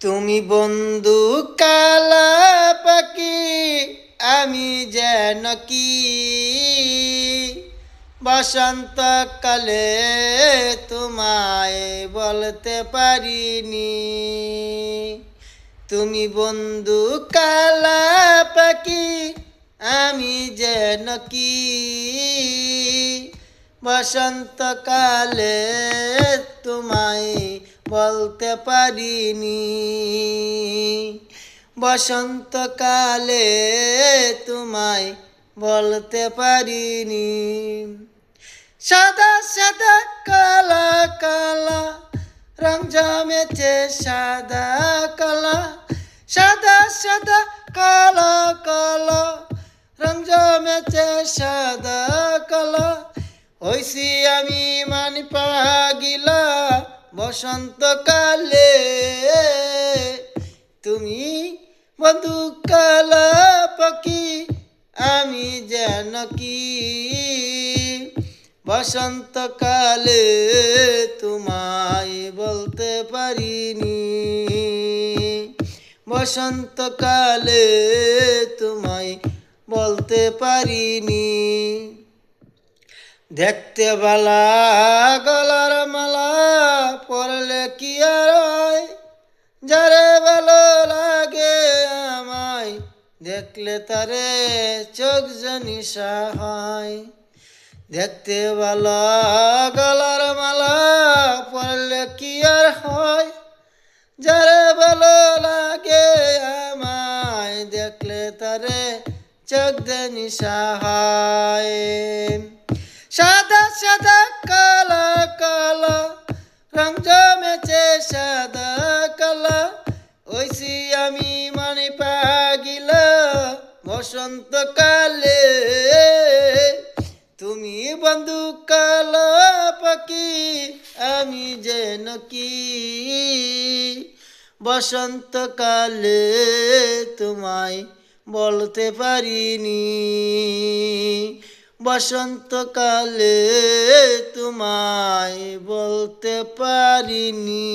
তুমি বন্ধু কালা পাখি, আমি যেন কি বসন্তকালে তোমায় বলতে পারিনি। তুমি বন্ধু কালা পাখি, আমি যেন কি বসন্তকালে তোমায় বলতে পারিনি। বসন্তকালে তোমায় বলতে পারিনি। সাদা সাদা কালা কালা রং জমেছে সাদা কালা, সাদা সাদা কালা কালা রং জমেছে সাদা কালা। হইছি আমি মানি পাগিলা বসন্তকালে। তুমি বন্ধু কালা পাখি, আমি যেন কি বসন্তকালে তোমায় বলতে পারিনি। বসন্তকালে তোমায় বলতে পারিনি। দেখতে বালা গলার মালা পরলে কি আর হয়, যারে ভালো লাগে আমায় দেখলে তারে চোখ জানি হয়। দেখতে ভালো গলার মালা পরলে কি আর হয়, যারে ভালো লাগে আমায় দেখলে তারে চোখ জানি হয়। সাদা সাদা কালা কালা রং জমেছে সাদা কালা। ওইসি আমি মানে পাগিলা বসন্তকালে। তুমি বন্ধু কালা পাখি, আমি যেন কি বসন্তকালে তোমায় বলতে পারিনি। বসন্তকালে তোমায় বলতে পারিনি।